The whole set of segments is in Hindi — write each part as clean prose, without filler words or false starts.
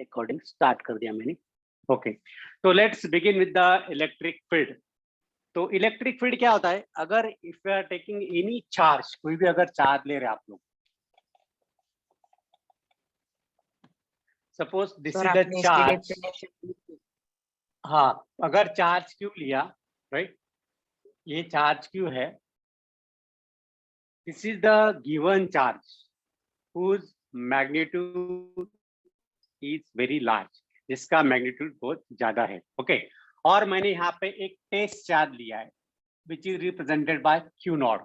रिकॉर्डिंग स्टार्ट कर दिया मैंने। ओके, तो let's begin with the electric field. तो इलेक्ट्रिक फील्ड क्या होता है? अगर if you are taking any charge, कोई भी अगर चार्ज ले रहे हैं आप लोग, suppose this sir is the आपने इसकी चार्ज। डेफिनेशन हाँ, अगर चार्ज क्यू लिया, राइट, ये चार्ज क्यू है, this is the given charge whose magnitude is very large, जिसका मैग्नीट्यूड बहुत ज्यादा है। ओके, और मैंने यहाँ पे एक टेस्ट चार्ज लिया है which is represented by Q naught.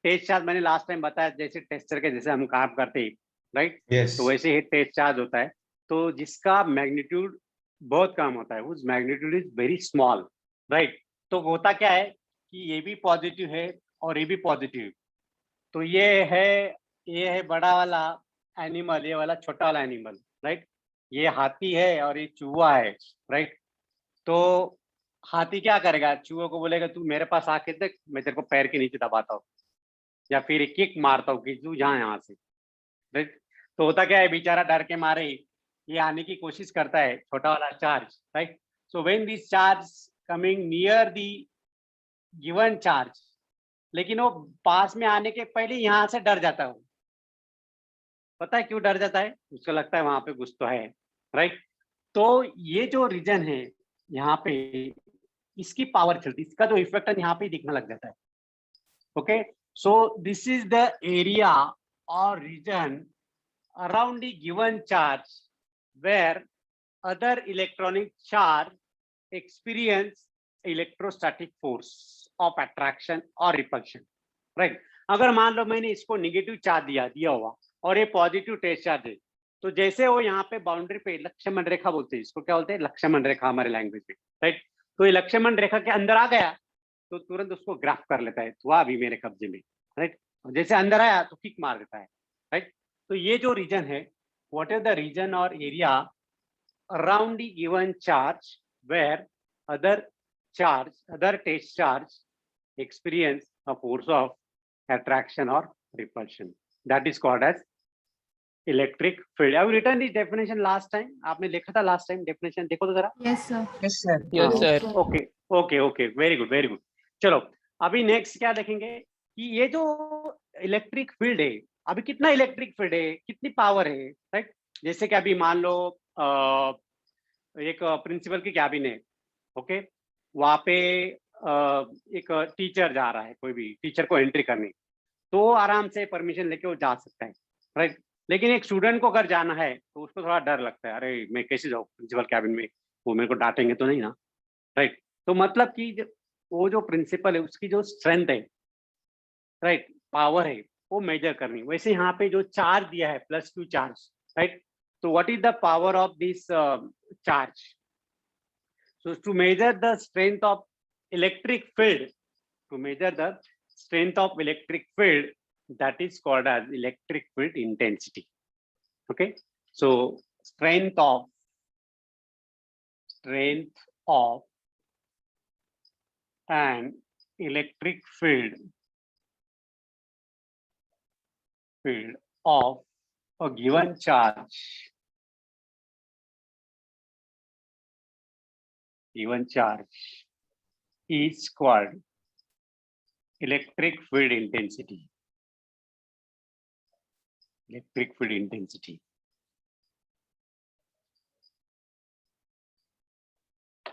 Test charge मैंने लास्ट टाइम बताया, जैसे टेस्टर के जैसे हम काम करते हैं, राइट, तो वैसे ही टेस्ट चार्ज होता है, तो जिसका मैग्नीट्यूड बहुत कम होता है, उस magnitude is very small, right. तो होता क्या है कि ये भी पॉजिटिव है और ये भी पॉजिटिव, तो ये है बड़ा वाला एनिमल, ये वाला छोटा वाला एनिमल, राइट। ये हाथी है और ये चूहा है, राइट। तो हाथी क्या करेगा? चूहे को बोलेगा तू मेरे पास आके देख, मैं तेरे को पैर के नीचे दबाता हूँ, या फिर एक किक मारता हूँ कि तू जा यहाँ से, राइट। तो होता क्या है, बेचारा डर के मारे ही ये आने की कोशिश करता है, छोटा वाला charge, right. So when this charge coming near the given charge, लेकिन वो पास में आने के पहले यहाँ से डर जाता है। पता है क्यों डर जाता है? उसको लगता है वहां पे कुछ तो है, राइट। तो ये जो रीजन है यहाँ पे, इसकी पावर चलती है, इसका जो इफेक्ट है यहाँ पे दिखने लग जाता है। Okay, so this is the area और region around the given charge where other electronic charge experience electrostatic force of attraction और रिपल्शन, राइट। अगर मान लो मैंने इसको नेगेटिव चार्ज दिया हुआ और ये पॉजिटिव टेस्ट चार्ज है, तो जैसे वो यहाँ पे बाउंड्री पे लक्ष्मण रेखा बोलते हैं, इसको क्या बोलते हैं? लक्ष्मण रेखा हमारे लैंग्वेज में, राइट। तो ये लक्ष्मण रेखा के अंदर आ गया तो तुरंत उसको ग्राफ कर लेता है, तो अभी मेरे कब्जे में, राइट। जैसे अंदर आया तो किक मार देता है, राइट। तो ये जो रीजन है, व्हाट इज द रीजन और area around the given charge where other test charge experience a force of attraction or repulsion, that is called as electric field. I have written this definition last time. आपने लिखा था लास्ट टाइम डेफिनेशन, देखो तो जरा। Yes sir. Yes sir. Yes sir. Okay okay okay, very good very good. चलो अभी नेक्स्ट क्या देखेंगे कि ये जो इलेक्ट्रिक फील्ड है, अभी कितना इलेक्ट्रिक फील्ड है, कितनी पावर है, राइट। जैसे कि अभी मान लो एक प्रिंसिपल की कैबिन है, ओके, वहाँ पे एक टीचर जा रहा है, कोई भी टीचर को एंट्री करनी, तो आराम से परमिशन लेके वो जा सकता है, राइट। लेकिन एक स्टूडेंट को अगर जाना है तो उसको थोड़ा डर लगता है, अरे मैं कैसे जाऊँ प्रिंसिपल कैबिन में, वो मेरे को डांटेंगे तो नहीं ना, राइट। तो मतलब कि वो जो प्रिंसिपल है उसकी जो स्ट्रेंथ है, राइट, पावर है, वो मेजर करनी। वैसे यहाँ पे जो चार्ज दिया है +2 चार्ज, राइट, तो what is the power of this charge? So to measure the strength of electric field, that is called as electric field intensity. Okay, so strength of an electric field of a given charge is called electric field intensity.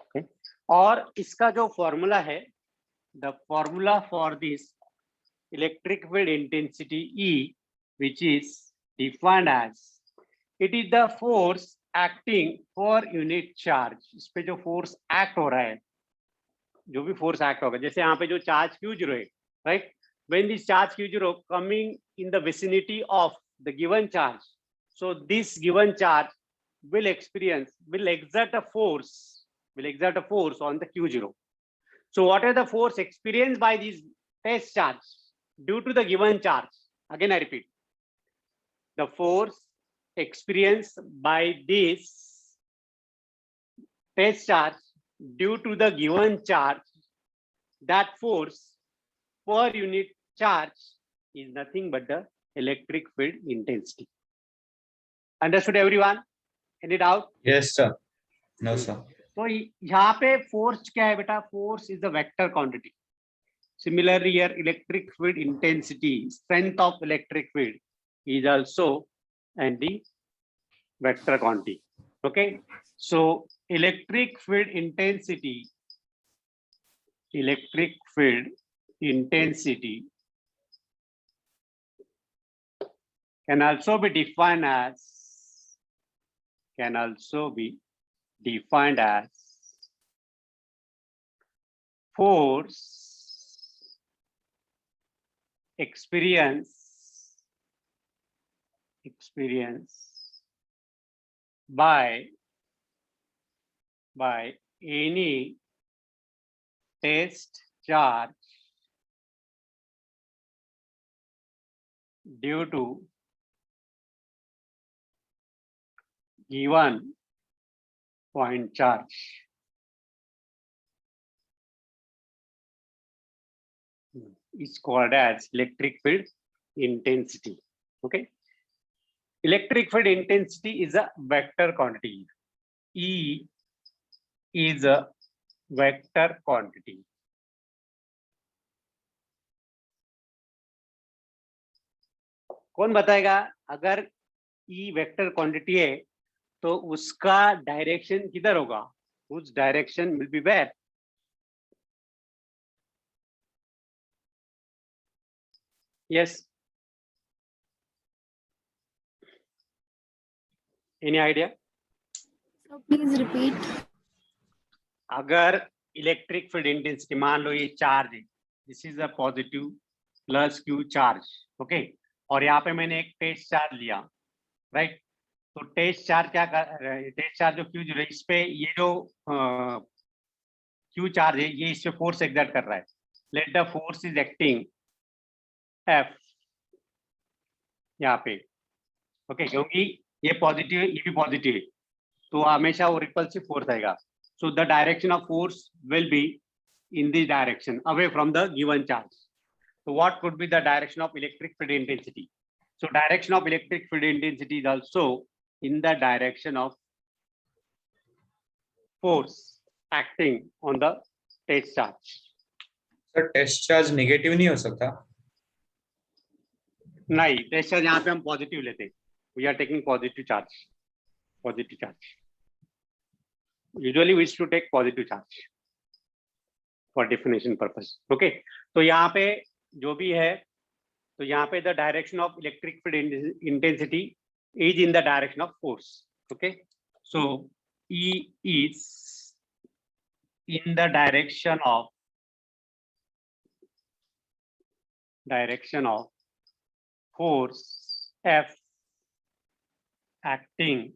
Okay. और इसका जो फॉर्मूला है, the formula for this electric field intensity E, which is defined as, it is the force acting per unit charge. इस पे जो फोर्स एक्ट हो रहा है, जो भी फोर्स एक्ट होगा, जैसे यहाँ पे जो चार्ज Q0 है, right, when this charge Q0 coming in the vicinity of the given charge, so this given charge will exert a force on the Q0. So what is the force experienced by this test charge due to the given charge? Again I repeat, the force experienced by this test charge due to the given charge, that force per unit charge is nothing but the electric field intensity. Understood everyone? Any doubt? Yes, sir. No, sir. तो यहाँ पे फोर्स क्या है बेटा? Force is the vector quantity. Similarly, here electric field intensity, strength of electric field is also and the vector quantity. Okay, so electric field intensity can also be defined as force experience by any test charge due to given point charge. Is called as electric field intensity. Okay, electric field intensity is a vector quantity. E is a vector quantity. कौन बताएगा? अगर E वेक्टर क्वांटिटी है तो उसका डायरेक्शन किधर होगा? Whose direction will be where? Yes. Any idea? So please repeat. अगर इलेक्ट्रिक फील्ड इंटेंसिटी, मान लो ये चार्ज है, this is a positive plus Q charge. Okay, और यहाँ पे मैंने एक टेस्ट चार्ज लिया, राइट? तो टेस्ट चार्ज क्या कर, टेस्ट चार्ज जो क्यू जो इस पे ये जो क्यू चार्ज है ये इस पे फोर्स एक्सर्ट कर रहा है. Let the force is acting F यहाँ पे. ओके, क्योंकि ये पॉजिटिव है, ये भी पॉजिटिव है, तो हमेशा वो रिपल्सिव फोर्स आएगा. So the direction of force will be in this direction, away from the given charge. So what could be the direction of electric field intensity? So direction of electric field intensity is also in the direction of force acting on the test charge. Sir, test charge negative नहीं हो सकता? नहीं, test charge यहाँ पे हम positive लेते हैं. We are taking positive charge. Usually we used to take positive charge for definition purpose. Okay, तो यहाँ पे जो भी है, तो यहाँ पे the direction of electric field intensity is in the direction of force. Okay, so E is in the direction of force F acting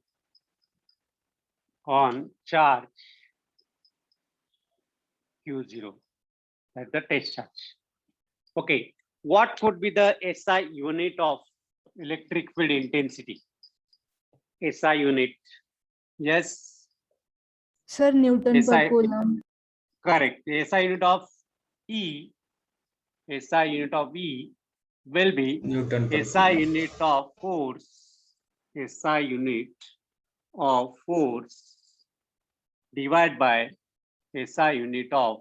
on charge Q0, that's the test charge. Okay, what could be the SI unit of electric field intensity? SI unit, yes Sir, Newton per SI, coulomb. correct. SI unit of E will be Newton per SI unit of force, SI unit of force divided by SI unit of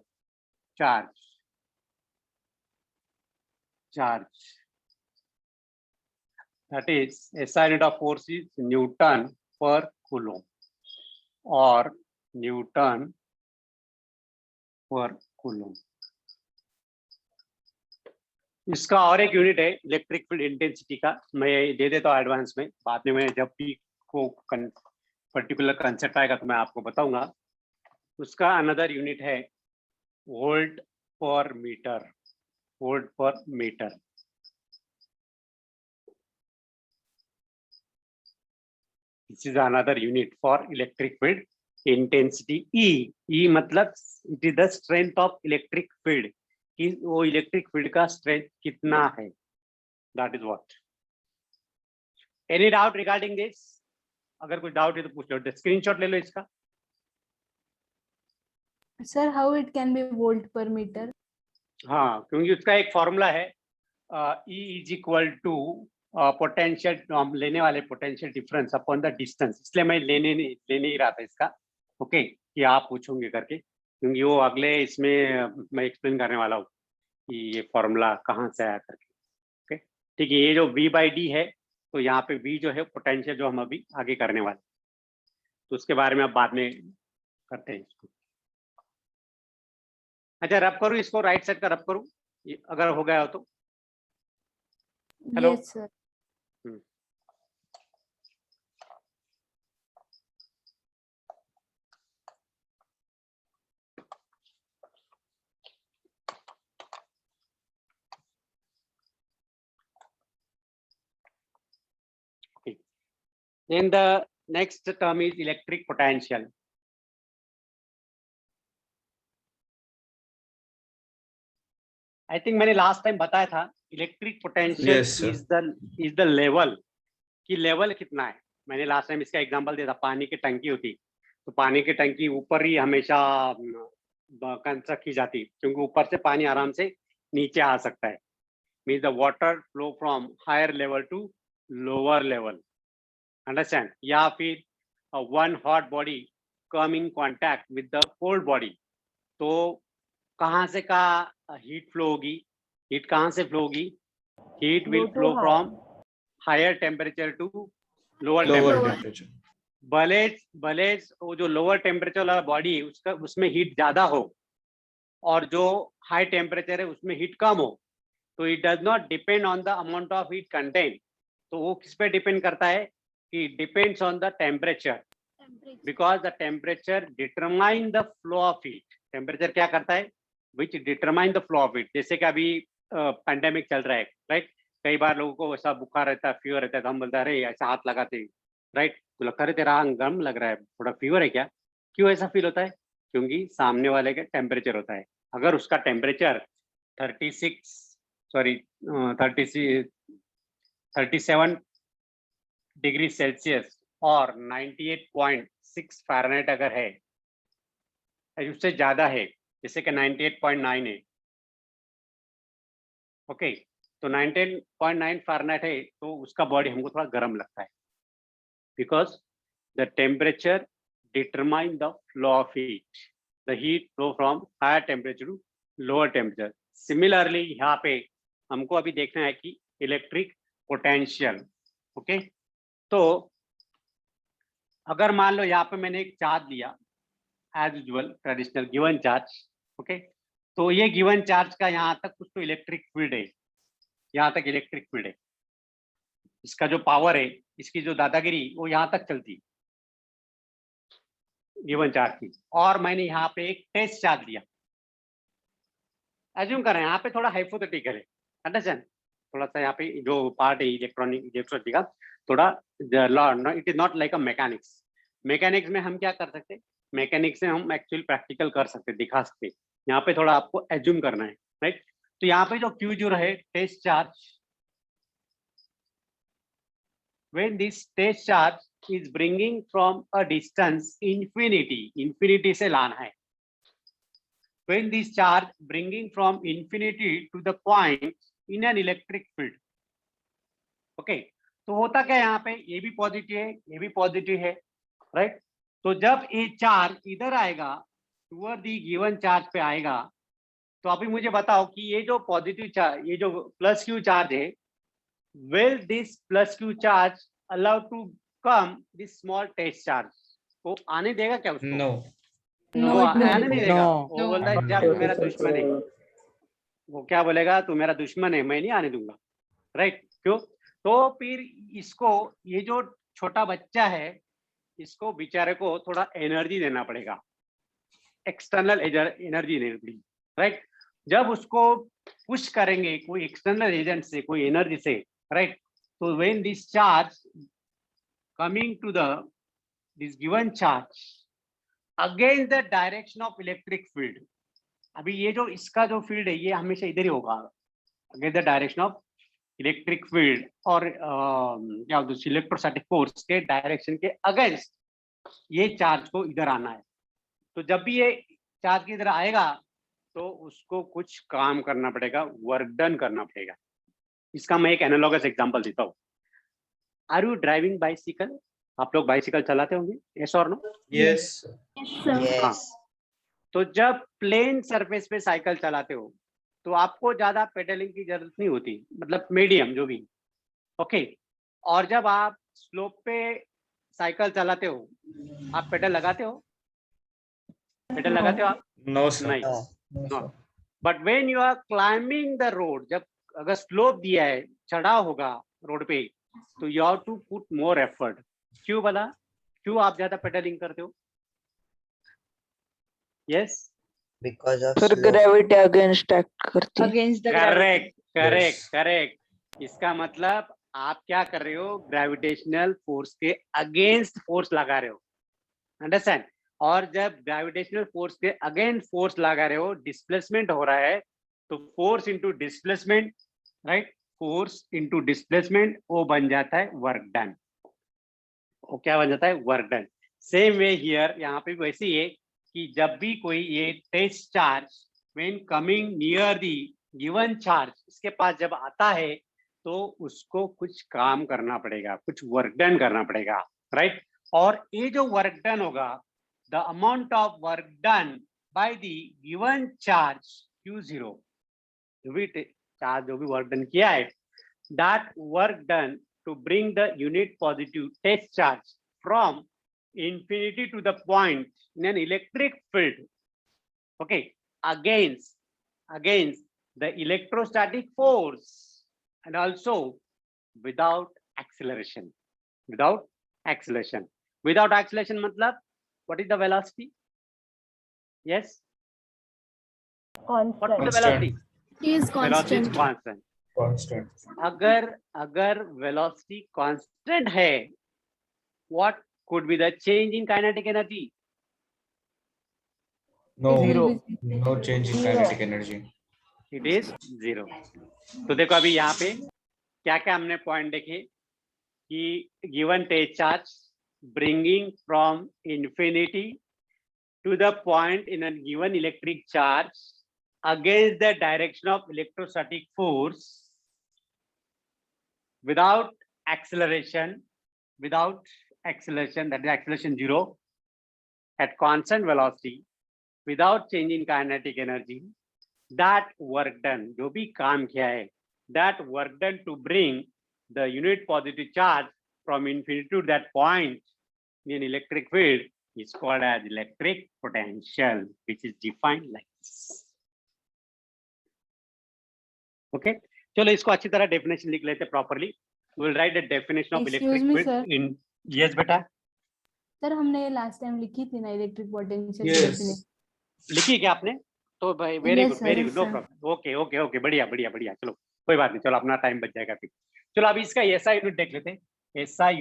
charge. That is, SI unit of force is Newton per coulomb or Newton per coulomb. इसका और एक यूनिट है इलेक्ट्रिक फील्ड इंटेंसिटी का, मैं दे देता हूँ एडवांस में, बाद में मैं जब भी को पर्टिकुलर कंसेप्ट आएगा तो मैं आपको बताऊंगा. उसका अनदर यूनिट है volt per metre. This is another unit for electric field intensity. E मतलब it is the strength of electric field, कि वो इलेक्ट्रिक फील्ड का स्ट्रेंथ कितना है. That is what. Any doubt regarding this? अगर कुछ डाउट है तो पूछ लो, स्क्रीनशॉट ले लो इसका. Sir, how it can be volt per meter? हाँ, क्योंकि उसका एक फॉर्मूला है, E is equal to potential हम लेने वाले potential difference upon the distance, इसलिए मैं लेने ही रहा था इसका, ओके, कि आप पूछोगे करके, क्योंकि वो अगले इसमें मैं एक्सप्लेन करने वाला हूँ कि ये फॉर्मूला कहाँ से आया करके। ओके, ठीक है, ये जो v बाई डी है, तो यहाँ पे v जो है पोटेंशियल जो हम अभी आगे करने वाले, तो उसके बारे में अब बाद में करते हैं इसको। अच्छा, रब करूँ इसको, राइट साइड का रब करूँ अगर हो गया हो तो। Hello. Yes, sir. Then the next term is electric potential. I think मैंने लास्ट टाइम बताया था electric potential Yes, sir. Is the level, कि लेवल कितना है। मैंने लास्ट टाइम इसका एग्जांपल दिया था, पानी की टंकी होती, तो पानी की टंकी ऊपर ही हमेशा कंस्ट्रक्ट की जाती, क्योंकि ऊपर से पानी आराम से नीचे आ सकता है। Means the water flow from higher level to lower level, understand. या फिर one hot body come in contact with the cold body, तो कहाँ से का हीट फ्लो होगी, हीट कहाँ से फ्लो होगी, heat will flow from higher temperature to lower Lower temperature. temperature. भले वो जो लोअर टेम्परेचर वाला बॉडी है उसका उसमें हीट ज्यादा हो, और जो हाई टेम्परेचर है उसमें हीट कम हो, तो it does not depend on the amount of heat contain. तो वो किस पे डिपेंड करता है कि depends on the temperature, because the temperature determine the flow of heat. Temperature क्या करता है, विच determine the flow of heat. जैसे कि अभी पैंडेमिक चल रहा है, राइट, कई बार लोगों को ऐसा बुखार रहता है, फीवर रहता है, तो हम बोलते हैं अरे ऐसा हाथ लगाते हैं, राइट, तो लगता है तेरा गर्म लग रहा है, थोड़ा फीवर है क्या। क्यों ऐसा फील होता है, क्योंकि सामने वाले का टेम्परेचर होता है। अगर उसका टेम्परेचर 37 डिग्री सेल्सियस और 98.6 फ़ारेनहाइट अगर है, उससे ज्यादा है, जैसे कि 98.9 है, ओके, तो 98.9 फ़ारेनहाइट है, तो उसका बॉडी हमको थोड़ा गर्म लगता है, because the temperature determine the flow of heat, the heat flow from higher temperature to lower temperature. Similarly यहाँ पे हमको अभी देखना है कि इलेक्ट्रिक पोटेंशियल, ओके, तो अगर मान लो यहाँ पे मैंने एक चार्ज लिया, as usual traditional given charge, okay, तो ये गिवन चार्ज का यहाँ तक कुछ तो इलेक्ट्रिक फील्ड है, यहाँ तक इलेक्ट्रिक फील्ड है, इसका जो पावर है, इसकी जो दादागिरी वो यहाँ तक चलती गिवन चार्ज की। और मैंने यहाँ पे एक टेस्ट चार्ज लिया, एज्यूम कर रहे हैं, यहाँ पे थोड़ा हाइपोथेटिकल है, अंडरस्टैंड, थोड़ा सा यहाँ पे जो पार्ट है इलेक्ट्रिसिटी का, थोड़ा it is not like a mechanics. Mechanics में हम क्या कर सकते हैं, मैकेनिक्स में हम एक्चुअली प्रैक्टिकल कर सकते, दिखा सकते। यहाँ पे थोड़ा आपको एज्यूम करना है, राइट। तो यहाँ पे जो Q0 है, test charge, when this test charge is bringing from a distance infinity से लाना है, when this charge bringing from infinity to the point in an electric field, okay, तो होता क्या यहाँ पे, ये भी पॉजिटिव है, ये भी पॉजिटिव है, राइट। तो जब ये चार्ज इधर आएगा, टुवर्ड दी गिवन चार्ज पे आएगा, तो अभी मुझे बताओ कि ये जो पॉजिटिव चार्ज, ये जो प्लस क्यू चार्ज है, will this plus q charge allow to come this small test charge को आने देगा क्या उसको? No. No, वो it will आने नहीं देगा, No. वो बोलता है जब तू मेरा दुश्मन है, वो क्या बोलेगा, तू मेरा दुश्मन है, मैं नहीं आने दूंगा, राइट। क्यों, तो फिर इसको, ये जो छोटा बच्चा है, इसको बेचारे को थोड़ा एनर्जी देना पड़ेगा, एक्सटर्नल एनर्जी देनी, राइट। जब उसको पुश करेंगे कोई एक्सटर्नल एजेंट से, कोई एनर्जी से, राइट, तो when this charge coming to the this given charge against the direction of electric field, अभी ये जो इसका जो फील्ड है ये हमेशा इधर ही होगा, against the direction of electric field, और क्या इलेक्ट्रोस्टैटिक फोर्स के डायरेक्शन के अगेंस्ट ये चार्ज को इधर आना है। तो जब भी ये चार्ज की इधर आएगा, तो उसको कुछ काम करना पड़ेगा, वर्क डन करना पड़ेगा, इसका मैं एक एनालॉगस एग्जांपल देता हूँ. Are you driving bicycle? आप लोग बाइसिकल चलाते होंगे, यस और नो? यस हाँ. तो जब प्लेन सरफेस पे साइकिल चलाते हो तो आपको ज्यादा पेडलिंग की जरूरत नहीं होती, मतलब मीडियम जो भी. ओके. और जब आप स्लोप पे साइकिल चलाते हो, आप पेडल लगाते हो? पेडल लगाते हो आप? नो सर नहीं. No, no. But when you are climbing the road, जब अगर स्लोप दिया है, चढ़ाव होगा रोड पे, तो you have to put more effort. क्यों बोला? क्यों आप ज्यादा पेडलिंग करते हो? यस. because of फिर slope. ग्रेविटी अगेंस्ट एक्ट करती है। against the correct correct Yes. Correct. इसका मतलब आप क्या कर रहे हो? ग्रेविटेशनल फोर्स के अगेंस्ट फोर्स लगा रहे हो. अंडरस्टैंड? और जब ग्रेविटेशनल फोर्स के अगेंस्ट फोर्स लगा रहे हो, डिस्प्लेसमेंट हो रहा है, तो force into displacement, right? Force into displacement, वो बन जाता है वर्क डन. वो क्या बन जाता है? Work done. Same way here, यहाँ पे भी वैसे ही है कि जब भी कोई ये test charge when coming near the given charge, इसके पास जब आता है तो उसको कुछ काम करना पड़ेगा, कुछ वर्क डन करना पड़ेगा, राइट? और ये जो वर्क डन होगा, the amount of work done by the given charge Q0, जो भी चार्ज जो भी वर्क डन किया है, that work done to bring the unit positive test charge from infinity to the point in an electric field, okay, against the electrostatic force, and also without acceleration. Without acceleration. Without acceleration matlab, what is the velocity? Yes. What is the velocity? Is Velocity is constant. constant. constant. अगर velocity constant है, what could be the change in kinetic energy? No, Zero. no change in kinetic energy. It is 0. तो देखो अभी यहाँ पे क्या क्या हमने पॉइंट देखे कि given test charge bringing from infinity to the point in a given electric charge against the direction of electrostatic force without acceleration, that is acceleration 0, at constant velocity, without change in kinetic energy, that work done, जो भी काम किया है, that work done to bring the unit positive charge from infinity to that point in an electric field is called as electric potential, which is defined like this. Okay, चलो इसको अच्छी तरह डेफिनेशन लिख लेते properly. We will write the definition of Excuse electric me, field sir. in. Yes बेटा, सर हमने लास्ट टाइम लिखी थी ना इलेक्ट्रिक पोटेंशियल. Yes. लिखी क्या आपने? तो भाई very Yes, good, sir, very yes, good, no sir. Problem. Okay okay okay, बढ़िया बढ़िया बढ़िया. चलो कोई बात नहीं, चलो अपना टाइम बच जाएगा फिर. चलो अभी इसका एसआई यूनिट देख लेते हैं. SI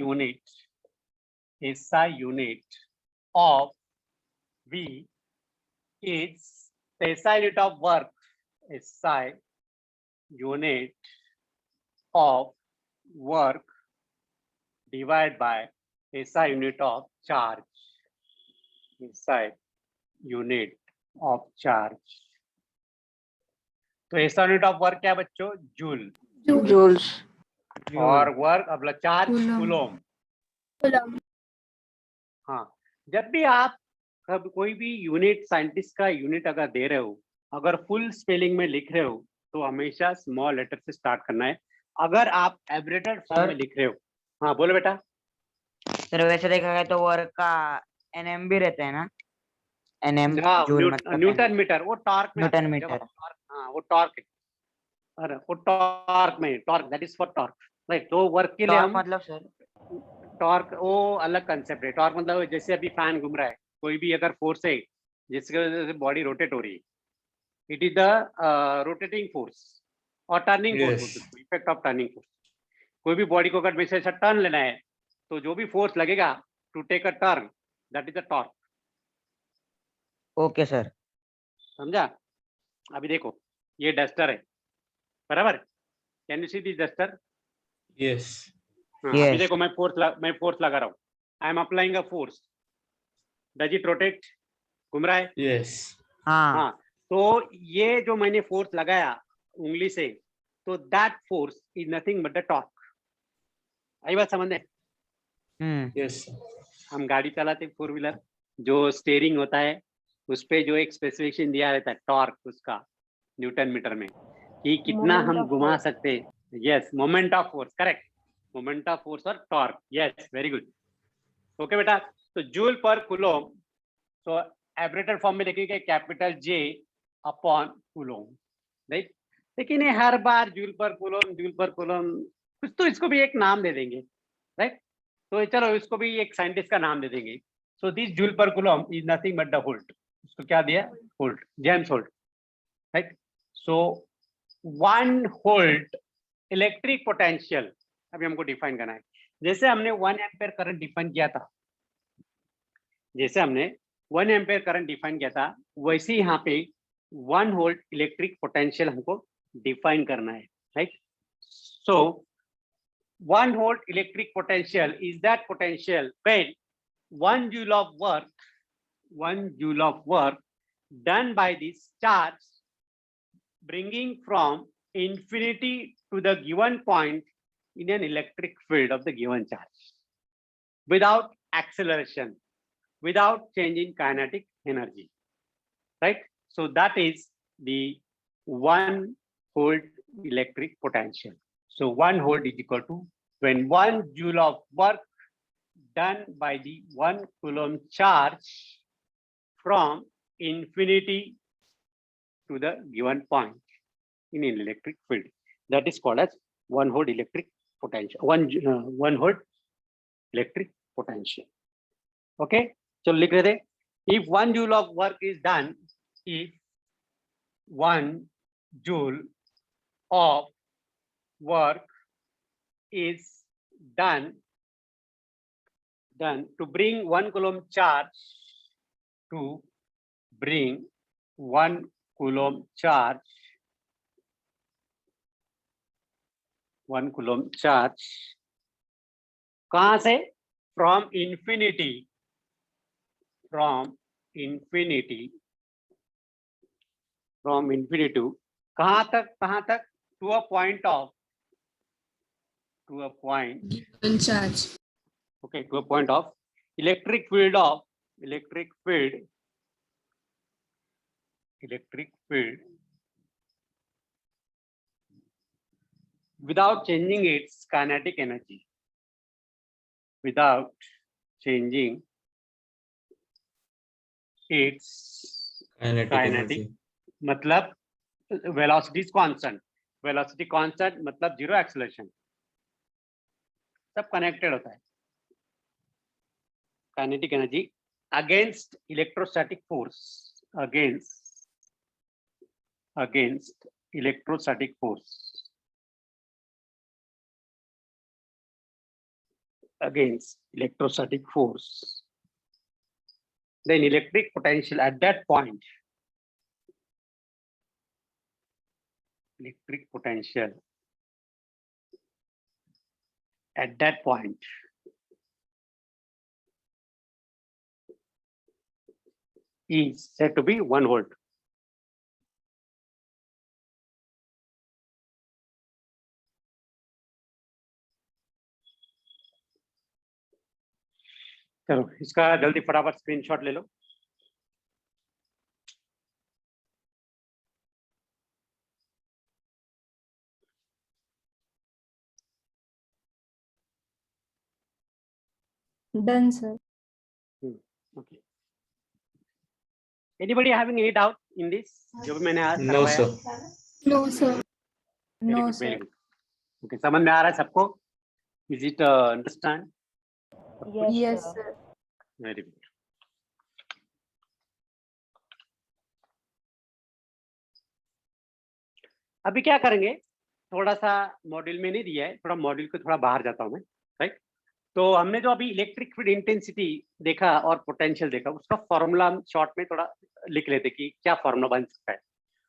unit of V is SI unit of work. SI unit of work divided by SI unit of charge. SI unit of charge. तो SI unit of work क्या बच्चों? जूल. जूल्स। और वर्क अपना चार्ज Coulomb. कूलोम. हाँ, जब भी आप कोई भी यूनिट, साइंटिस्ट का यूनिट अगर दे रहे हो, अगर फुल स्पेलिंग में लिख रहे हो तो हमेशा स्मॉल लेटर से स्टार्ट करना है. अगर आप एब्रेटेड फॉर्म में लिख रहे हो, हाँ बोलो बेटा. सर वैसे देखा जाए तो वर्क का एनएम भी रहता है ना? एनएम जूल मतलब न्यूटन मीटर, वो टॉर्क में न्यूटन आता है. मीटर। जब आप हाँ वो टॉर्क है. अरे वो टॉर्क में, torque that is for torque, right? तो वर्क के लिए टॉर्क हम मतलब सर टॉर्क, वो अलग कंसेप्ट है. टॉर्क मतलब जैसे अभी फैन घूम रहा है, कोई भी अगर फोर्स है जिसकी वजह से बॉडी रोटेट हो रही है, it is the rotating force और turning force, Yes. Effect of turning force. कोई भी बॉडी को अगर वैसे ऐसा टर्न लेना है तो जो भी फोर्स लगेगा to take a turn, that is the torque. Okay sir. समझा? अभी देखो ये डस्टर है, बराबर? Can you see this duster? Yes. अभी Yes. देखो मैं फोर्स लगा रहा हूँ. I am applying a force. Does it rotate? घूम रहा है. Yes. हाँ हाँ, तो ये जो मैंने फोर्स लगाया उंगली से, तो that force is nothing but the torque. आई बात समझ में? Yes. हम गाड़ी चलाते फोर व्हीलर, जो स्टेयरिंग होता है उस पे जो एक स्पेसिफिकेशन दिया रहता है टॉर्क उसका न्यूटन मीटर में, कि कितना Moment हम of घुमा force. सकते हैं। Yes, moment of force, correct, moment of force और torque. Yes, very good. Okay बेटा, तो जूल पर कूलोम, तो एब्रेटेड फॉर्म में लिखेंगे capital J upon coulomb, right. लेकिन ये हर बार joule per coulomb, joule per coulomb, कुछ तो इसको भी एक नाम दे देंगे, राइट। तो चलो इसको भी एक साइंटिस्ट का नाम दे देंगे। सो this joule per coulomb is nothing but the volt. उसको क्या दिया? होल्ट, जेम्स होल्ट, right. So 1 volt electric potential अभी हमको डिफाइन करना है। जैसे हमने 1 एम्पियर करंट डिफाइन किया था, जैसे हमने 1 एम्पियर करंट डिफाइन किया था, वैसे यहाँ पे 1 वोल्ट इलेक्ट्रिक पोटेंशियल हमको डिफाइन करना है, right. So 1 volt electric potential is that potential when 1 joule of work done by this charge bringing from infinity to the given point in an electric field of the given charge without acceleration, without changing kinetic energy, right? So that is the 1 volt electric potential. So 1 volt is equal to when 1 joule of work done by the 1 coulomb charge from infinity to the given point in an electric field. That is called as 1 volt electric potential. 1 volt electric potential. Okay. So लिख रहे थे, if 1 joule of work is done, if 1 joule of work is done to bring 1 coulomb charge to bring 1 coulomb charge, 1 coulomb charge कहाँ से? From infinity to कहाँ तक? To a point of charge. Okay, to a point of electric field without changing its kinetic energy, without changing its Kinetic kinetic energy. मतलब velocity is constant, velocity constant मतलब zero acceleration, सब connected होता है। kinetic energy against electrostatic force, against electrostatic force, against electrostatic force, then electric potential at that point, electric potential at that point is said to be 1 volt. चलो इसका जल्दी फटाफट स्क्रीनशॉट ले लो। Done, sir. Okay. Anybody having any doubt in this? जो भी मैंने आज No, करवाया? sir. No, sir. Very No, good, sir. very good. Okay, समझ में आ रहा है सबको? Is it understand? Yes, sir. Very good. अभी क्या करेंगे, थोड़ा सा मॉड्यूल में नहीं दिया है, थोड़ा मॉड्यूल को थोड़ा बाहर जाता हूं मैं, राइट। तो हमने जो अभी इलेक्ट्रिक फील्ड इंटेंसिटी देखा और पोटेंशियल देखा, उसका फॉर्मूला हम शॉर्ट में थोड़ा लिख लेते कि क्या फॉर्मूला बन सकता है।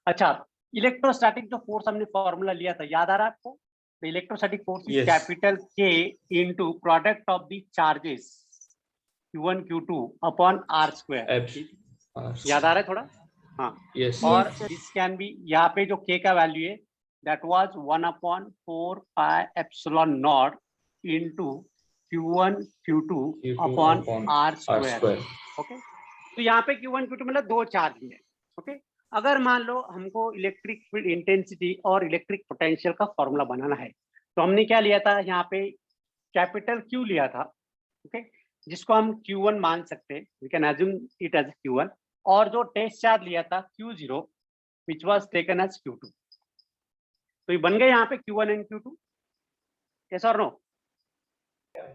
अच्छा, इलेक्ट्रोस्टैटिक जो फोर्स हमने फॉर्मूला लिया था, याद आ रहा है आपको? The electrostatic force is Yes. capital K into product of the charges Q1 Q2 upon R square. याद आ रहा है थोड़ा? हाँ। Yes. और Yes, sir. This can be, यहाँ पे जो K का वैल्यू है that was 1/4 pi epsilon naught into Q1 Q2 upon R square. Okay, तो यहाँ पे Q1 Q2 मतलब दो चार्ज है. ओके, अगर मान लो हमको इलेक्ट्रिक फील्ड इंटेंसिटी और इलेक्ट्रिक पोटेंशियल का फॉर्मूला बनाना है, तो हमने क्या लिया था, यहाँ पे कैपिटल Q लिया था. ओके, जिसको हम Q1 मान सकते हैं, we can assume it as Q1, और जो टेस्ट चार्ज लिया था Q0 which was taken as Q2. तो ये बन गए यहाँ पे Q1 and Q2. Yes or no?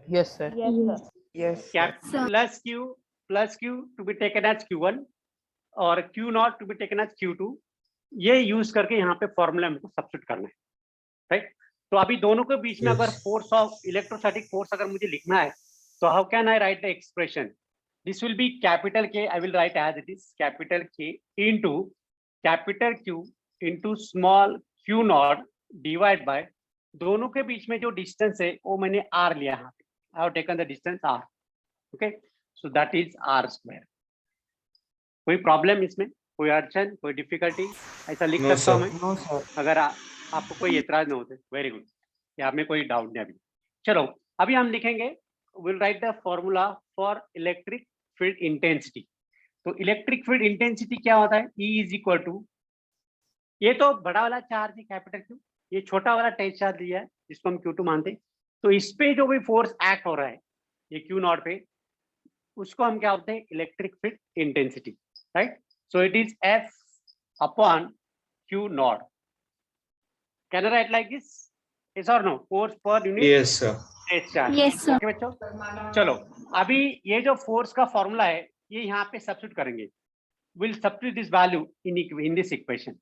Yes, sir. Yes. Cap plus Q to be taken as Q1 और Q0 to be taken as Q2. ये यूज करके यहाँ पे फॉर्मूला हमको सब्स्टिट्यूट करना है, राइट? तो अभी दोनों के बीच में अगर फोर्स ऑफ इलेक्ट्रोस्टैटिक फोर्स अगर मुझे लिखना है, तो how can I write the expression? This will be capital K, I will write as it is capital K into capital Q into small Q0 divide by दोनों के बीच में जो डिस्टेंस है वो मैंने R लिया यहाँ पे. I have taken the distance R. Okay, so that is R square. कोई प्रॉब्लम इसमें, कोई अड़चन, कोई डिफिकल्टी? ऐसा लिख सकता हूँ मैं? No, sir. अगर आपको कोई एतराज ना होते, वेरी गुड. या में कोई डाउट नहीं अभी. चलो अभी हम लिखेंगे, will write the formula for electric field intensity. तो इलेक्ट्रिक फील्ड इंटेंसिटी क्या होता है? E इज इक्वल टू, ये तो बड़ा वाला चार्ज है कैपिटल Q, ये छोटा वाला टेस्ट चार्ज लिया है जिसको हम Q2 मानते हैं. तो इस पे जो भी फोर्स एक्ट हो रहा है ये Q0 पे, उसको हम क्या बोलते हैं? Electric field intensity, right? So it is F upon Q0. Can I write like this? Yes or no? Force per unit. Yes, sir. Test charge. Yes, sir. Okay बच्चों, चलो अभी ये जो फोर्स का फॉर्मूला है ये यहाँ पे सब्स्टिट्यूट करेंगे. Will substitute this value in this equation.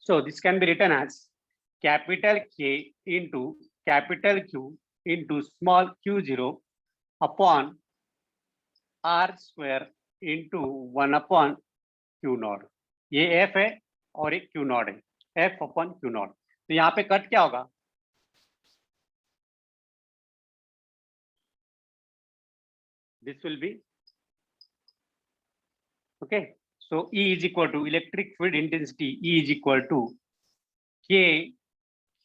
So this can be written as capital K into capital Q into small q0 upon R square into 1 upon Q naught. ये F है और एक Q naught है, F upon Q naught. तो यहाँ पे कट क्या होगा? This will be okay. So E is equal to electric field intensity. E is equal to K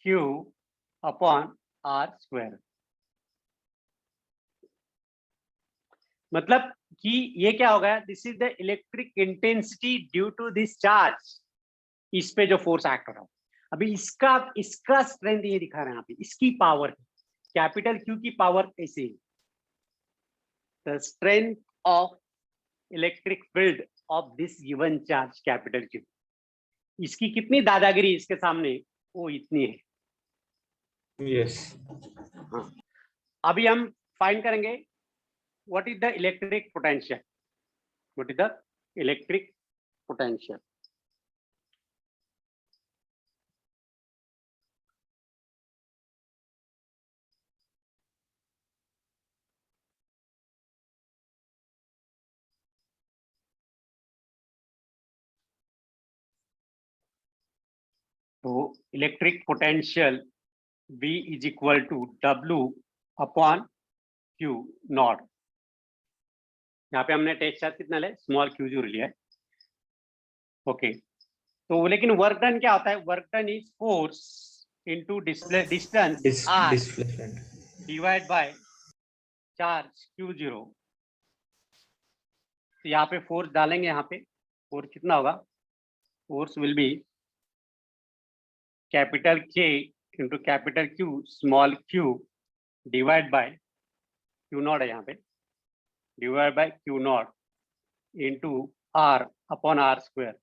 Q upon R square. मतलब कि ये क्या होगा? This is the electric intensity due to this charge. इस पे जो फोर्स एक्ट हो रहा है, अभी इसका स्ट्रेंथ ये दिखा रहे हैं यहाँ पे, इसकी पावर कैपिटल Q की पावर ऐसे है. The strength of electric field of this given charge capital Q, इसकी कितनी दादागिरी इसके सामने, वो इतनी है. Yes. हाँ. अभी हम फाइंड करेंगे what is the electric potential. What is the electric potential? तो electric potential V is equal to W upon Q naught. यहाँ पे हमने टेस्ट चार्ज कितना लिया? स्मॉल Q0 लिया है. ओके, तो लेकिन वर्क डन क्या होता है? Work done is force into distance R Displacement. Divide by charge Q0. तो यहाँ पे फोर्स डालेंगे, यहाँ पे फोर्स कितना होगा? Force will be capital K into capital Q small q divide by Q0 है यहाँ पे, divide by Q0 into R upon R square.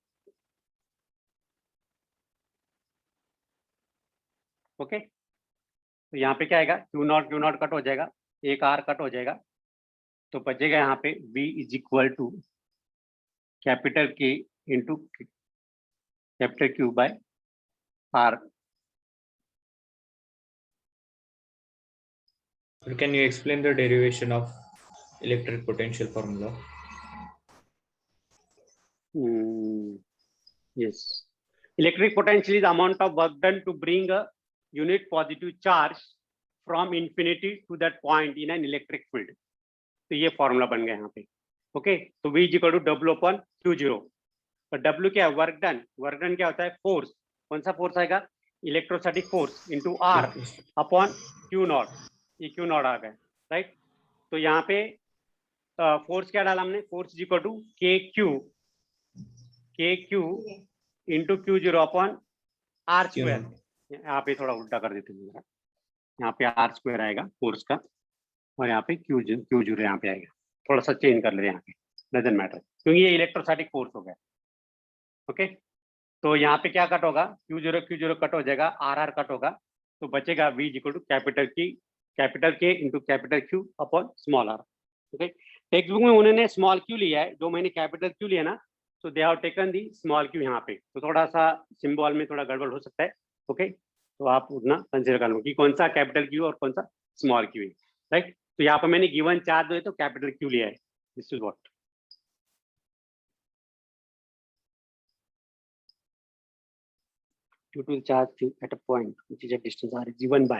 Okay, तो यहाँ पे क्या आएगा? Q0 कट हो जाएगा, एक R कट हो जाएगा, तो बचेगा यहाँ पे V is equal to capital K into capital Q by R. Can you explain the derivation of electric potential formula? Yes. Electric potential is the amount of work done to bring a unit positive charge from infinity to that point in an electric field. तो ये फॉर्मूला बन गया यहाँ पे. ओके, तो V is equal to W upon Q0। तो W क्या है? Work done. वर्क डन क्या होता है? फोर्स। कौन सा फोर्स आएगा? Electrostatic force into R upon Q not. ये Q नॉट आ गया, राइट। तो यहाँ पे फोर्स क्या डाला हमने? Force is equal to KQ into Q0 upon R square. यहाँ पे थोड़ा उल्टा कर देते हैं, यहाँ पे R स्क्वायर आएगा फोर्स का, और यहाँ पे Q0 यहाँ पे आएगा। थोड़ा सा चेंज कर ले यहाँ पे, डजंट मैटर, क्योंकि ये इलेक्ट्रोस्टैटिक फोर्स हो गया। ओके, तो यहाँ पे क्या कट होगा? Q0 कट हो जाएगा, R कट होगा, तो बचेगा V is equal to capital K into capital Q upon small r। Okay, text book में उन्होंने स्मॉल Q लिया है, जो मैंने कैपिटल Q लिया ना, तो they have taken the small Q यहाँ पे, तो थोड़ा सा सिंबल में थोड़ा गड़बड़ हो सकता है। ओके, तो आप उतना कंसिडर कर लो कि कौन सा कैपिटल Q और कौन सा स्मॉल Q है, राइट। तो यहाँ पर मैंने गिवन चार्ज है तो कैपिटल Q लिया है, this is what. Due to the charge at a point which is a distance r is given by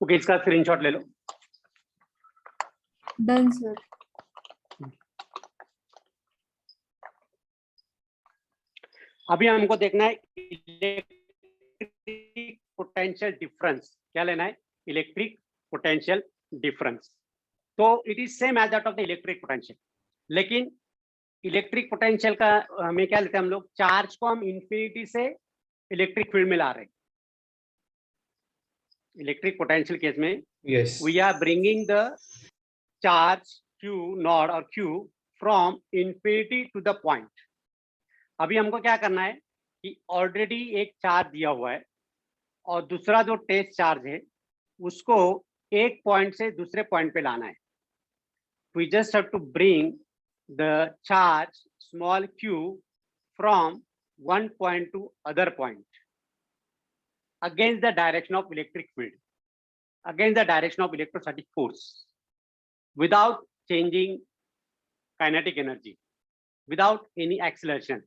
okay, इसका स्क्रीनशॉट ले लो। Done sir. अभी हमको देखना है इलेक्ट्रिक पोटेंशियल डिफरेंस। क्या लेना है? Electric potential difference. तो it is same as that of the electric potential, लेकिन इलेक्ट्रिक पोटेंशियल का हमें क्या लेते हैं हम लोग? चार्ज को हम इंफिनिटी से इलेक्ट्रिक फील्ड में ला रहे हैं। इलेक्ट्रिक पोटेंशियल केस में Yes. we are bringing the charge Q not और Q from infinity to the point। अभी हमको क्या करना है कि ऑलरेडी एक चार्ज दिया हुआ है और दूसरा जो टेस्ट चार्ज है उसको एक पॉइंट से दूसरे पॉइंट पे लाना है। We just have to bring the charge small q from one point to other point against the direction of electric field, against the direction of electrostatic force, without changing kinetic energy, without any acceleration।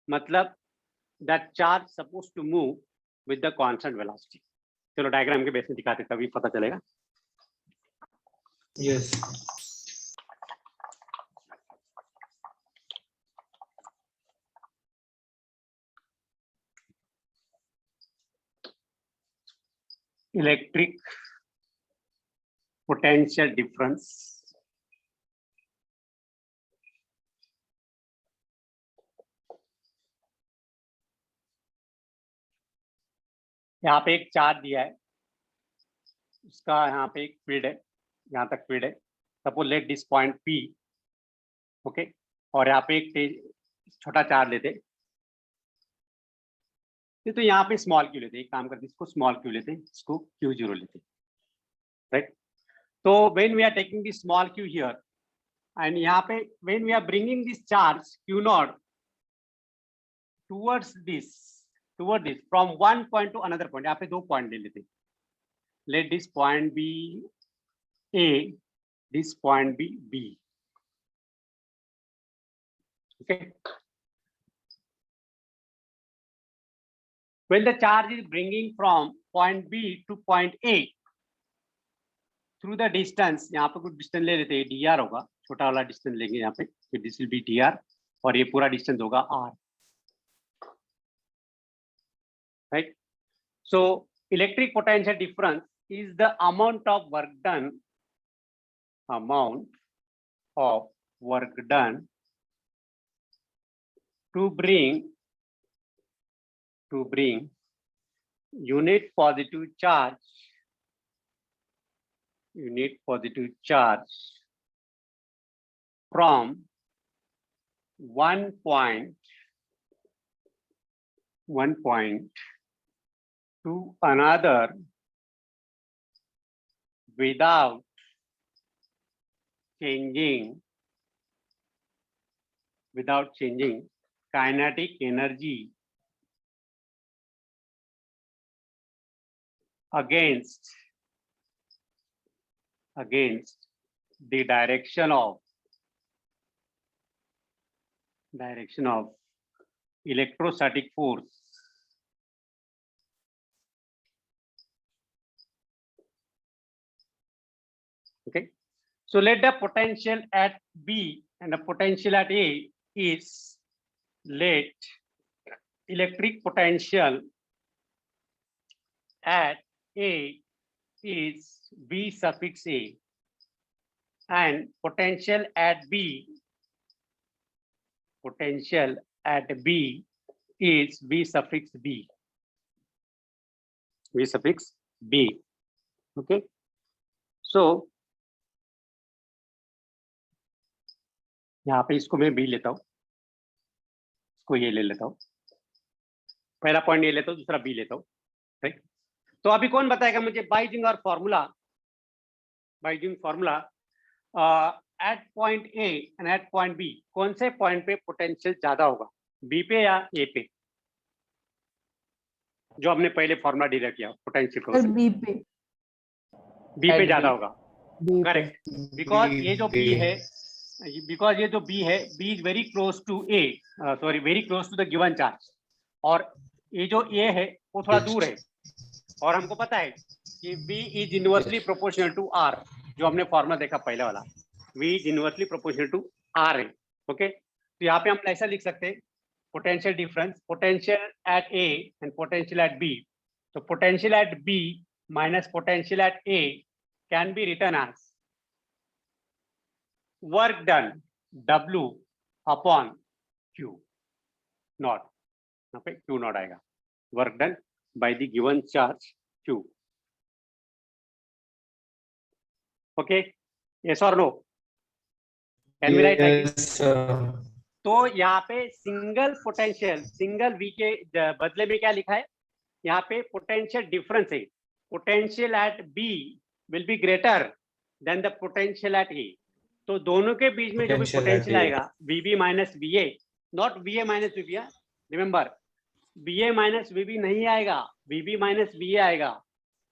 मतलब that charge supposed to move with the constant velocity। चलो डायग्राम के बेस में दिखाते तभी पता चलेगा। Yes. Electric potential difference. यहाँ पे एक चार्ज दिया है, उसका यहाँ पे एक फील्ड है, यहाँ तक फील्ड है। Suppose let this point P, okay, और यहाँ पे एक छोटा चार्ज लेते, तो यहाँ पे स्मॉल Q लेते। एक काम करते, इसको स्मॉल Q लेते, इसको Q0 लेते, राइट। तो when we are taking this small Q here and यहाँ पे when we are bringing this charge Q not towards this from one point to another point. यहाँ पे दो पॉइंट ले लेते, let this point be A, this point be B, okay। When the charge is bringing from point B to point A through the distance, यहाँ पे कुछ डिस्टेंस ले लेते हैं, dr होगा, छोटा वाला डिस्टेंस लेंगे यहाँ पे, this will be dr और ये पूरा डिस्टेंस होगा r, right। So electric potential difference is the amount of work done to bring unit positive charge from one point to another without changing kinetic energy against the direction of electrostatic force okay. So let the potential at B and the potential at A is, let electric potential at A is V suffix A and potential at B is V suffix B. V suffix B. Okay. So यहाँ पे इसको मैं बी लेता हूँ, इसको ये ले लेता हूँ, पहला पॉइंट ये लेता हूँ, दूसरा बी लेता हूँ, राइट। तो अभी कौन बताएगा मुझे बाइजिंगर formula at point A and at point B, कौन से पॉइंट पे पोटेंशियल ज्यादा होगा, बी पे या ए पे? जो हमने पहले फॉर्मूला डिराइव किया पोटेंशियल को, बी पे ज्यादा होगा, करेक्ट। बिकॉज ये जो बी है, B is very close to A, sorry very close to the given charge, और ये जो ए है वो थोड़ा दूर है, और हमको पता है कि V is inversely proportional to R, जो हमने फॉर्मूला देखा पहले वाला, V is inversely proportional to R है, ओके। तो यहाँ पे हम ऐसा लिख सकते हैं potential difference, potential at A and potential at B, तो potential at B minus potential at A can be written as work done W upon Q not, यहाँ पे Q नॉट आएगा, work done by the given charge Q. Okay, yes or no? Can we write like this? तो यहाँ पे सिंगल पोटेंशियल, सिंगल V के बदले में क्या लिखा है, यहाँ पे पोटेंशियल डिफरेंस है, potential at B will be greater than the potential at A, तो दोनों के बीच में जो भी पोटेंशियल आएगा VB minus VA, not VA minus VB, remember BA minus VB नहीं आएगा, VB माइनस BA आएगा,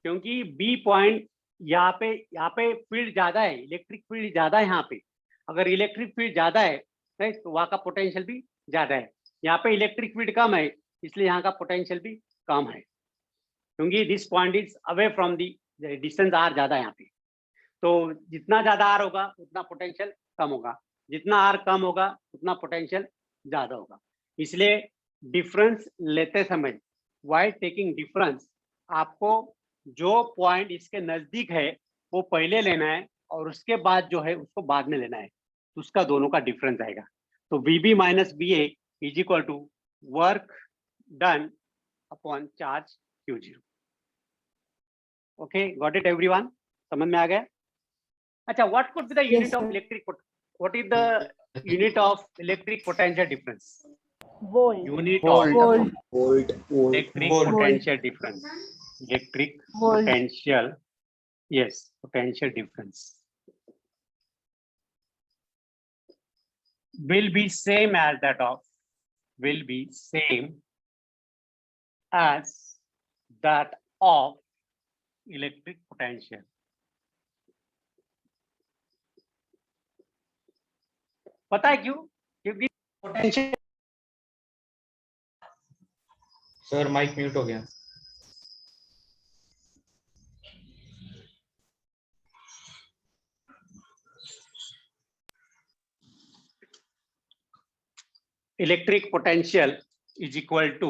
क्योंकि B पॉइंट यहाँ पे फील्ड ज्यादा है, इलेक्ट्रिक फील्ड ज्यादा है यहाँ पे, अगर इलेक्ट्रिक फील्ड ज्यादा है राइट, तो वहाँ का पोटेंशियल भी ज्यादा है, यहाँ पे इलेक्ट्रिक फील्ड कम है इसलिए यहाँ का पोटेंशियल भी कम है, क्योंकि this point is away from the distance R ज्यादा है यहाँ पे, तो जितना ज्यादा R होगा उतना पोटेंशियल कम होगा, जितना R कम होगा उतना पोटेंशियल ज्यादा होगा, इसलिए डिफरेंस लेते समय व्हाइल टेकिंग डिफरेंस आपको जो पॉइंट इसके नजदीक है वो पहले लेना है और उसके बाद जो है उसको बाद में लेना है, तो उसका दोनों का डिफरेंस आएगा, तो VB minus BA is equal to work done upon charge Q0। Okay, got it everyone, समझ में आ गया? अच्छा, what could be the unit of electric, what is the unit of electric potential difference? Volt, Unit of electric potential difference. Electric potential, yes, potential difference will be same as that of, will be same as that of electric potential. पता है क्यों? क्योंकि पोटेंशियल, सर माइक म्यूट हो गया। Electric potential is equal to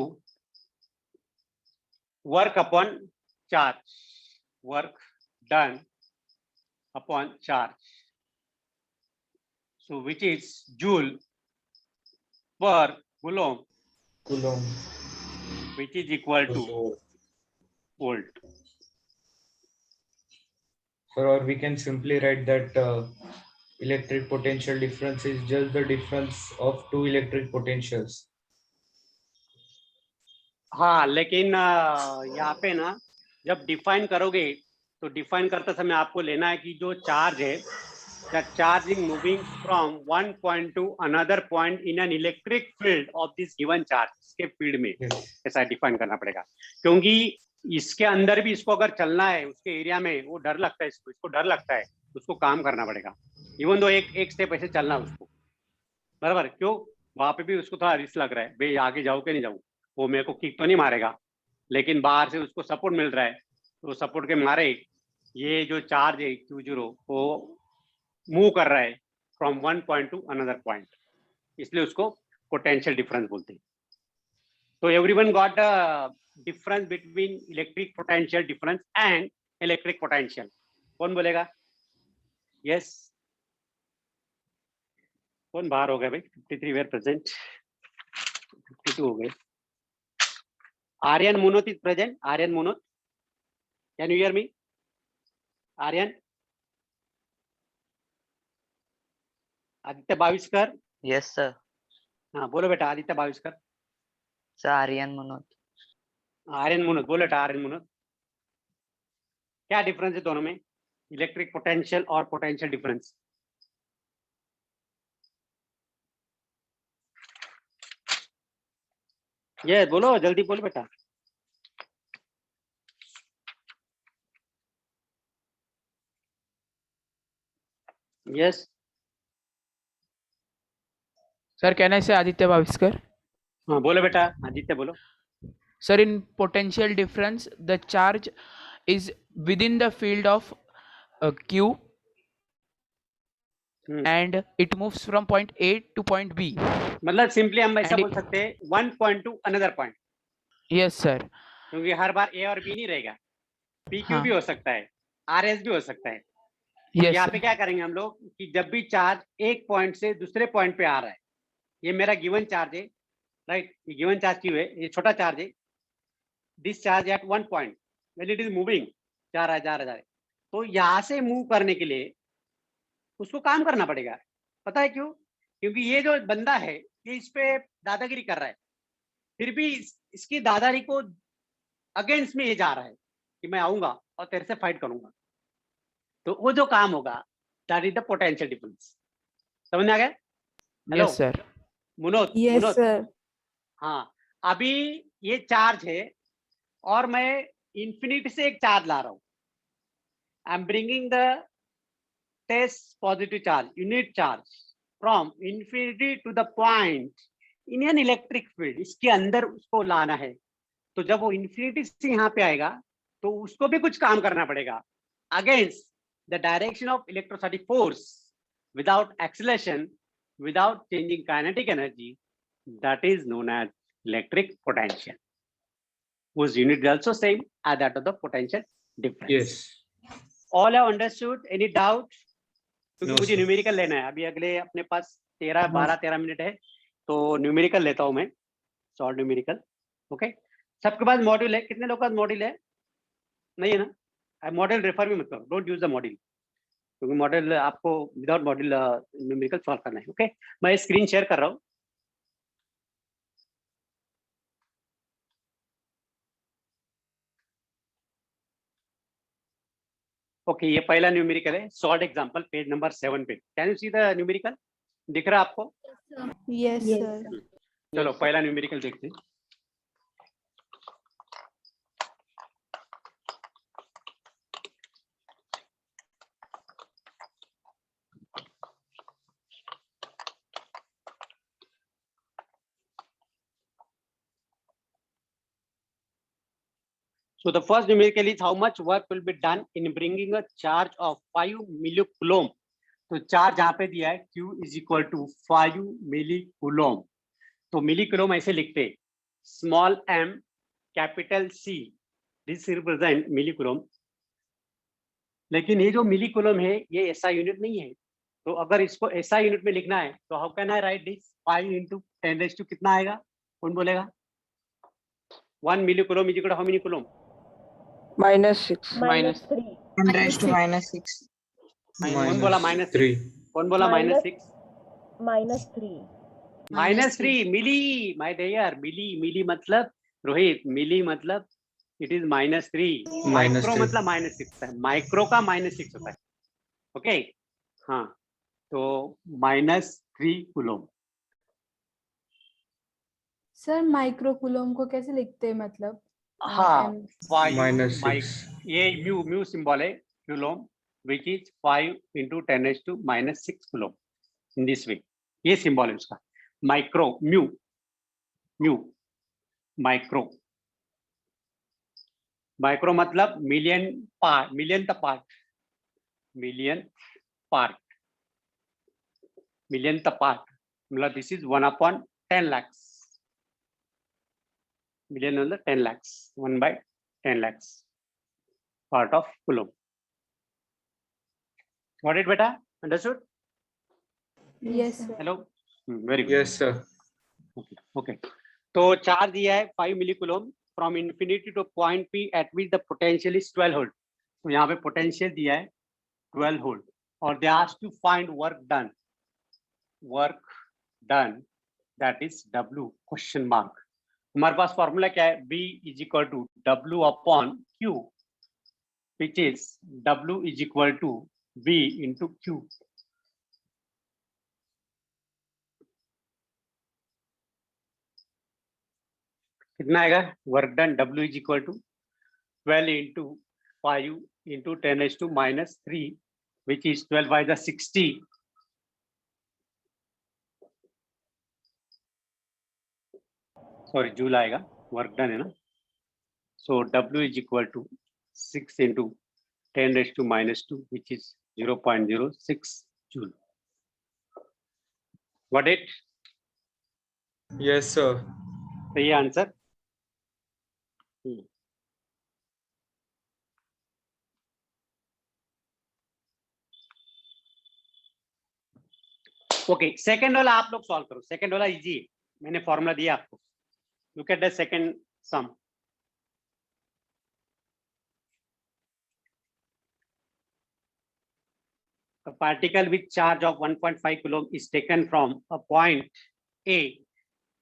work upon charge, work done upon charge, so which is joule per coulomb, which is equal to volt. Sir, or we can simply write that electric potential difference is just the difference of two electric potentials. हाँ, लेकिन यहाँ पे ना जब डिफाइन करोगे तो डिफाइन करते समय आपको लेना है कि जो चार्ज है, the charging moving from one point to another point in an electric field of this given charge, इसके फील्ड में ऐसा डिफाइन करना पड़ेगा, क्योंकि इसके अंदर भी इसको अगर चलना है उसके एरिया में, वो डर लगता है, इसको डर लगता है, उसको काम करना पड़ेगा, इवन दो एक स्टेप ऐसे चलना उसको, बराबर? क्यों? वहां पे भी उसको थोड़ा रिस्क लग रहा है, भाई आगे जाऊँ कि नहीं जाऊँ, वो मेरे को किक तो नहीं मारेगा, लेकिन बाहर से उसको सपोर्ट मिल रहा है, तो सपोर्ट के मारे ये जो चार्ज है Q0 वो मूव कर रहा है from one point to another point, इसलिए उसको पोटेंशियल डिफरेंस बोलते हैं। तो everyone got the difference between electric potential difference and electric potential. कौन बोलेगा? यस, कौन बाहर हो गया भाई? 53 वेर प्रेजेंट, 52 हो गए। Aryan Munot is present. Aryan Munot, can you hear me? Aryan, Aditya Baviskar, yes sir. हाँ बोलो बेटा। आदित्य बाविस्कर, सर आर्यन मनोज। आर्यन मुनोत, बोलो बेटा। आर्यन मुनोत, क्या डिफरेंस है दोनों में, इलेक्ट्रिक पोटेंशियल और पोटेंशियल डिफरेंस? ये बोलो, जल्दी बोलो बेटा। Yes Sir, can I say Aditya Bhaviskar? हाँ बोलो बेटा। आदित्य बोलो। Sir, in potential difference, the charge is within the field of Q and it moves from point A to point B. मतलब सिंपली हम ऐसा And बोल सकते हैं, one point to another point, Yes, sir. क्योंकि हर बार ए और बी नहीं रहेगा, पी क्यू हाँ. भी हो सकता है, आर एस भी हो सकता है। Yes, यहाँ sir. पे क्या करेंगे हम लोग कि जब भी चार्ज एक पॉइंट से दूसरे पॉइंट पे आ रहा है, ये मेरा गिवन चार्ज है, राइट, ये गिवन चार्ज क्यों है, ये छोटा चार्ज है, this charge at one point when it is moving, जा रहा है, तो यहाँ से मूव करने के लिए उसको काम करना पड़ेगा। पता है क्यों? क्योंकि ये जो बंदा है ये इस पे दादागिरी कर रहा है, फिर भी इसकी दादागिरी को अगेंस्ट में ये जा रहा है कि मैं आऊंगा और तेरे से फाइट करूंगा, तो वो जो काम होगा that is the potential difference. समझ में आ गया? Hello Yes, sir. Munot, yes Munot, sir. हाँ अभी ये चार्ज है और मैं इंफिनिटी से एक चार्ज ला रहा हूं, I am bringing the test positive charge, unit charge from infinity to the point in an electric field, इसके अंदर उसको लाना है। तो जब वो इंफिनिटी से यहाँ पे आएगा तो उसको भी कुछ काम करना पड़ेगा against the direction of electrostatic force without acceleration, without changing kinetic energy, that is known as electric potential, whose unit is also same as that of the potential difference. Yes. All have understood? Any doubt? क्योंकि No, मुझे sir. न्यूमेरिकल लेना है अभी, अगले अपने पास 12-13 मिनट है, तो न्यूमेरिकल लेता हूं मैं, शॉर्ट न्यूमेरिकल। ओके, सबके पास मॉड्यूल है? कितने लोग के पास मॉड्यूल है? नहीं है ना? मॉडल रेफर भी मत करो, डोंट यूज द मॉड्यूल, क्योंकि मॉडल आपको विदाउट मॉडल न्यूमेरिकल सॉल्व करना है। ओके, मैं स्क्रीन शेयर कर रहा हूँ। ओके, ये पहला न्यूमेरिकल है, शॉर्ट एग्जांपल, पेज नंबर 7 पे। Can you see the numerical? दिख रहा है आपको? Yes sir. चलो पहला न्यूमेरिकल देखते हैं। So the first numerical is how much work will be done in bringing a charge of 5 millicoulomb. तो चार्ज यहाँ पे दिया है Q is equal to 5 millicoulomb. तो millicoulomb ऐसे लिखते हैं, small m capital C, this represent millicoulomb. लेकिन ये जो millicoulomb है ये SI यूनिट नहीं है, तो अगर इसको SI यूनिट में लिखना है तो how can I write this? 5 into 10 raised to कितना आएगा? कौन बोलेगा? 1 millicoulomb is equal to how many coulomb? -6. -3. 10 raised to -6. कौन बोला -3? कौन बोला -6? -3 मिली, माय डियर, मिली मतलब रोहित, मिली मतलब इट इज -3, माइक्रो मतलब -6 है, माइक्रो का -6 होता है। ओके, हाँ, तो -3 कूलम। सर माइक्रो कूलम को कैसे लिखते हैं, मतलब? हाँ, -6. ये म्यू सिंबल है coulomb, which is 5 into 10 raised to -6 coulomb, in this way, ये सिंबल है उसका। Micro mu mu micro micro मतलब million part million part million part मतलब दिस इज 1/10 lakhs मिलियन मतलब 10 lakhs 1/10 lakhs part of coulomb. Got it beta? Understood? Yes, sir. Hello? Very good. Yes, sir. Okay. तो चार्ज दिया है 5 millicoulomb from infinity to point P at which the potential is 12 volt. तो यहाँ पे पोटेंशियल दिया है 12 volt और they asked to find work done that is W question mark. हमारे पास फॉर्मूला क्या है? B is equal to W upon Q which is W is equal to V into Q. कितना आएगा? Work done W is equal to 12 into 5 into 10 raised to minus 3 which is 12 by the 60. Sorry, joule आएगा. वर्क डन है ना. So W is equal to 6 into 10 raised to minus 2 which is 0.06 joule. Got it? Yes, sir. सही आंसर. ओके, सेकंड वाला आप लोग सॉल्व करो. सेकंड वाला इजी है, मैंने फॉर्मूला दिया आपको. Look at the second some. A particle with charge of 1.5 coulomb is taken from a point A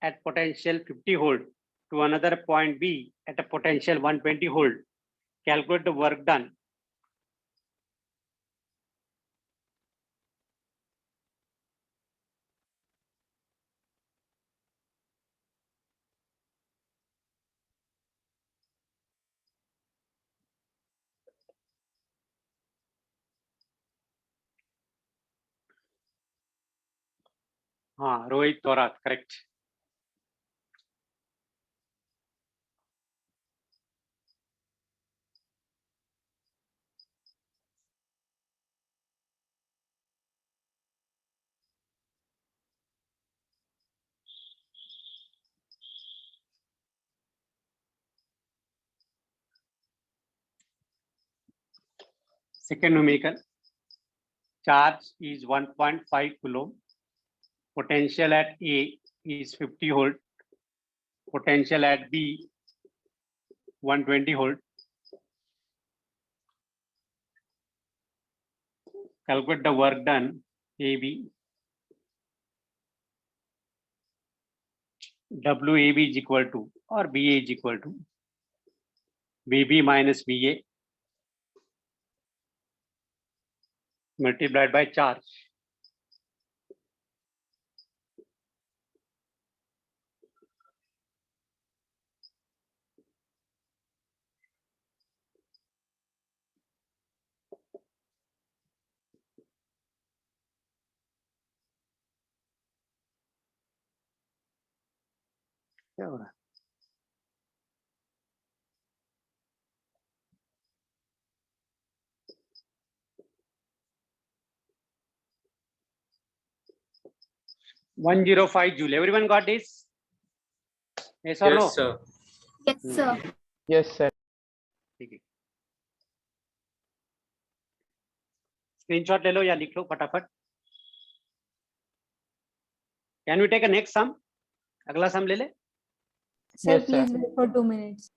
at potential 50 volt to another point B at a potential 120 volt. Calculate the work done. हाँ, Rohit Thorat, correct. Second numerical, charge is 1.5 coulomb. Potential at A is 50 volt. Potential at B 120 volt. Calculate the work done. AB. WAB is equal to or BA is equal to VB minus VA multiplied by charge. क्या हो रहा है? $105 joule. Everyone got this? Yes or no? Yes, sir. Yes, sir. Yes, sir. ठीक है. स्क्रीनशॉट ले लो या लिख लो फटाफट. Can we take a next sum? अगला सम ले ले. Sir, Yes, sir. please wait for 2 minutes.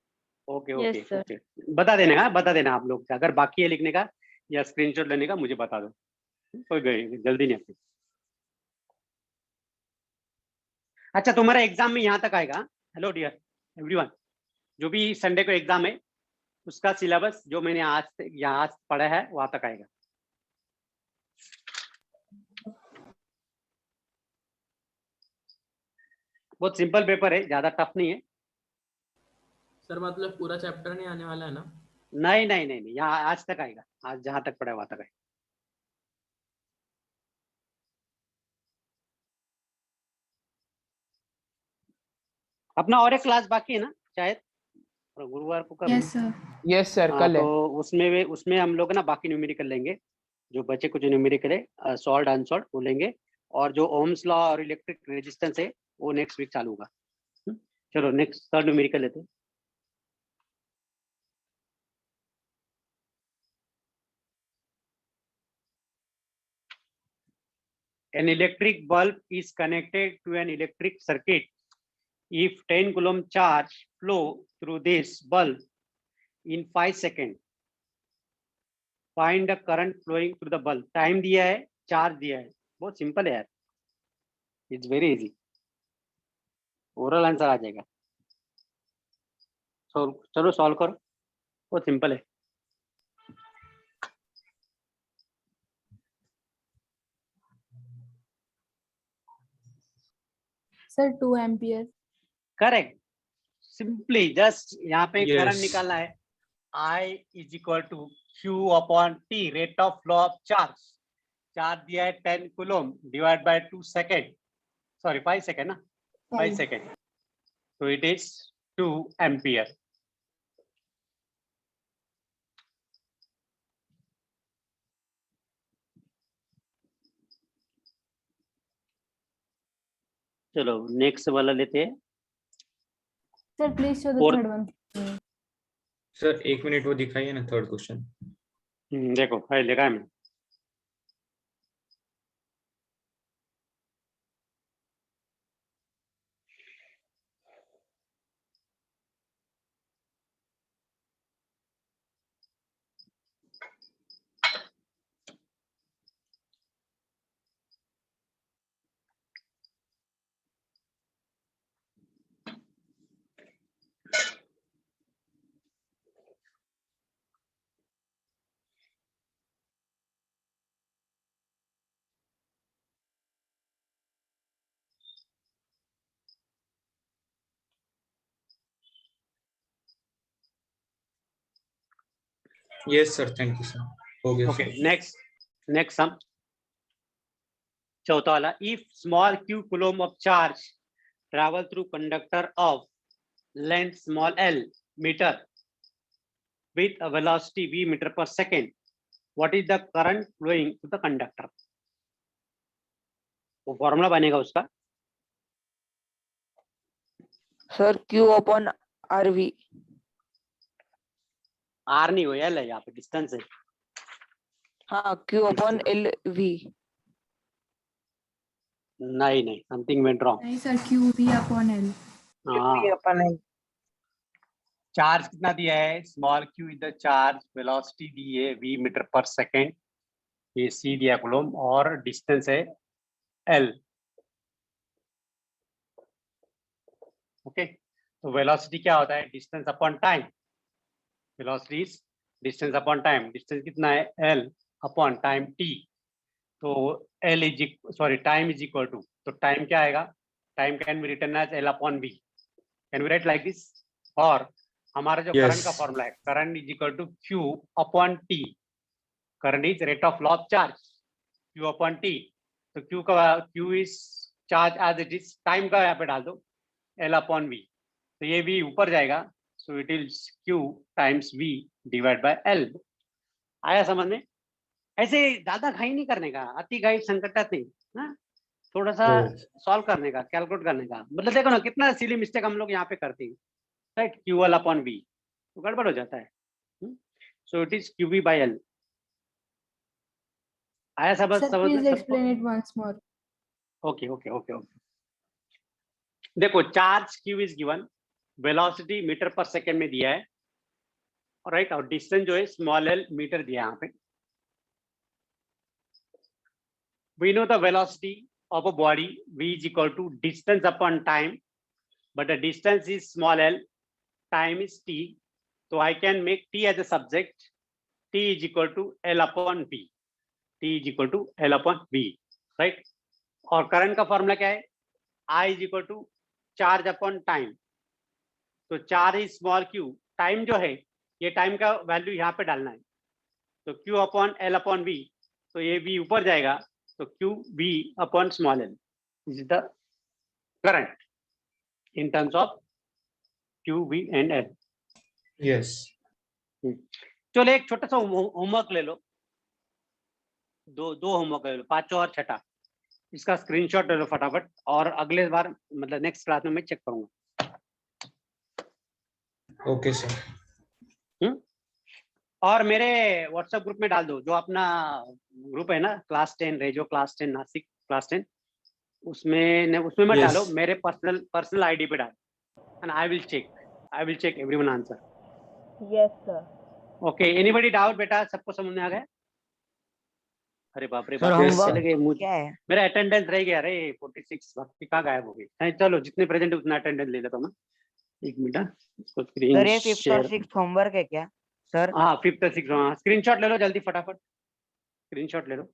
Okay Yes, okay sir. Okay. बता देना है, बता देना आप लोग. अगर बाकी है लिखने का या स्क्रीनशॉट लेने का मुझे बता दो. कोई जल्दी नहीं आती. अच्छा, तुम्हारा एग्जाम में यहाँ तक आएगा. हेलो डियर एवरीवन, जो भी संडे को एग्जाम है उसका सिलेबस जो मैंने आज पढ़ा है वहां तक आएगा. बहुत सिंपल पेपर है, ज्यादा टफ नहीं है. सर मतलब पूरा चैप्टर नहीं आने वाला है ना? नहीं नहीं नहीं नहीं, यहाँ आज तक आएगा. आज जहां तक पढ़ा है वहां तक आएगा. अपना और एक क्लास बाकी है ना शायद, गुरुवार को कब है? Yes, sir. यस सर, हाँ, कल है. तो उसमें हम लोग ना बाकी न्यूमेरिकल लेंगे, जो बचे कुछ न्यूमेरिकल है, सॉल्ड अनसॉल्ड वो लेंगे, और जो ओम्स लॉ और इलेक्ट्रिक रेजिस्टेंस है वो नेक्स्ट वीक चालू होगा. चलो नेक्स्ट थर्ड न्यूमेरिकल लेते हैं. An electric bulb is connected to an electric circuit. If 10 coulomb charge flow through this bulb in 5 seconds, find the current flowing through the bulb. Time दिया है, चार्ज दिया है, बहुत सिंपल है यार, it's very easy, oral answer आ जाएगा. चलो सॉल्व करो, बहुत सिंपल है. Sir 2 ampere. Correct. Simply just यहाँ पे Yes. करंट निकालना है. I is equal to Q upon T, rate of flow of charge. Charge दिया है 10 coulomb divide by 2 second, sorry 5 second ना, 5 सेकेंड, तो इट इज 2 एम्पियर. चलो नेक्स्ट वाला लेते हैं. Sir please show the Fourth. Third one. Sir 1 minute वो दिखाइए ना थर्ड क्वेश्चन. देखो है लिखा है मैं. Yes sir, thank you sir. हो गया ओके सर. Next sum. चौथा वाला, if small q coulomb of charge travel through conductor of length small l meter with a velocity v meter per second, what is the current flowing to the conductor? वो फॉर्मूला बनेगा उसका. सर Q अपॉन RV. आर नहीं हो, एल है यहाँ पे, डिस्टेंस है. हाँ, Q अपॉन LV. नहीं समथिंग वेंट रॉन्ग. नहीं सर, QV अपॉन L. हाँ, अपन है. चार्ज कितना दिया है, small q is the charge, velocity दी है v मीटर पर सेकेंड, ये c दिया कूलम, और डिस्टेंस है l. ओके, तो वेलोसिटी क्या होता है, distance upon time. Velocity is distance upon time. Distance कितना है, l अपॉन टाइम t. तो l is sorry time is equal to, तो टाइम क्या आएगा, time can be written as l upon v. Can be write like this. और हमारा जो Yes. करंट का फॉर्मूला है, current is equal to q upon t. Current is rate of law of charge, q upon t. तो q is charge as it is, time का यहाँ पे डाल दो l अपॉन v, तो ये v ऊपर जाएगा, सो it is q times v divide by l. आया समझ में? ऐसे ज्यादा घाई नहीं करने का, अति घाई संकटात नहीं, हाँ? थोड़ा सा सॉल्व करने का, कैलकुलेट करने का. मतलब देखो ना कितना सिली मिस्टेक हम लोग यहाँ पे करते हैं, right. Q L upon V, तो गड़बड़ हो जाता है. So it is Q V by L. आया समझ सर प्लीज सबको? Explain it once more. Okay okay okay okay. देखो charge Q is given, velocity metre per second में दिया है, राइट, और डिस्टेंस जो है स्मॉल एल मीटर दिया है यहाँ पे. We know the velocity of a body v is equal to distance upon time, but the distance is small l, time is t, so I can make t as a subject. T is equal to l upon v. T is equal to l upon v, right? और करंट का फॉर्मूला क्या है, I is equal to charge upon time. तो charge is small q, time जो है ये टाइम का वैल्यू यहाँ पे डालना है, तो q upon l upon v, तो ये v ऊपर जाएगा, तो q v upon small l. This is the current in terms of Q, V and L. Yes. चलो एक छोटा सा होमवर्क ले लो, दो होमवर्क ले लो, पांचवा और छठा। इसका स्क्रीनशॉट ले लो फटाफट, और अगले बार मतलब नेक्स्ट क्लास में मैं चेक करूंगा। Okay, sir. और मेरे व्हाट्सएप ग्रुप में डाल दो, जो अपना ग्रुप है ना, क्लास 10 रेजो क्लास 10 नासिक क्लास 10, उसमें मत Yes. डालो, मेरे पर्सनल आईडी पे डाल, and I will check everyone answer. Yes, sir. Okay, anybody doubt? बेटा सबको समझ में आ गया? अरे बाप रे सर बाप, Yes, होमवर्क चले गए मुझे, क्या है? मेरा अटेंडेंस रह गया। अरे 46 बाकी कहाँ गायब हो गई? चलो जितने प्रेजेंट है उतना अटेंडेंस ले लेता हूँ मैं। एक मिनट, इसको स्क्रीन सर ये 5th और शेयर। 6th होमवर्क है क्या सर? हाँ 5th और 6th, हाँ स्क्रीनशॉट ले लो जल्दी फटाफट, स्क्रीनशॉट ले लो।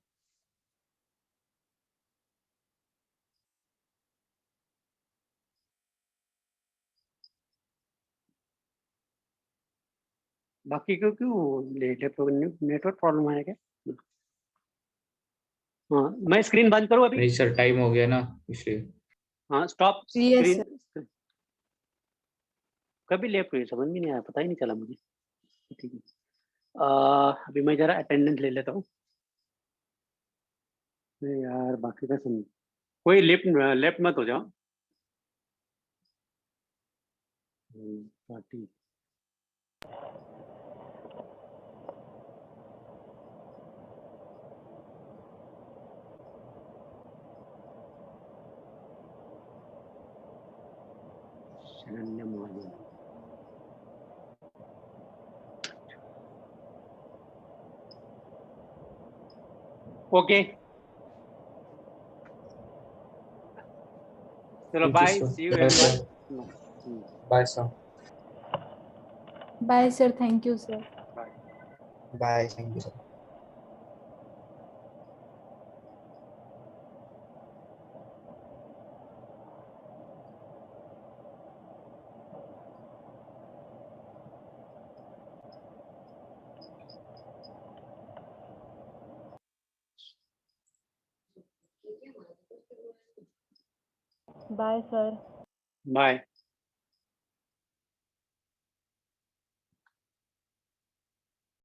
बाकी क्यों लेट है? नेटवर्क प्रॉब्लम आया क्या? हाँ मैं स्क्रीन बंद करूँ अभी? नहीं सर, टाइम हो गया ना इसलिए। हाँ स्टॉप Yes, स्क्रीन। कभी लेफ्ट हुई समझ में नहीं आया, पता ही नहीं चला मुझे। ठीक है, अभी मैं जरा अटेंडेंस ले लेता हूँ। अरे यार बाकी का समझ, कोई लेफ्ट मत हो जाओ। पार्टी शरण्य महाजन। ओके चलो ठीक है bye, sir. See you Yes, sir. Everyone. Bye sir. bye sir, thank you sir. Bye. Thank you sir. Bye, sir. Bye.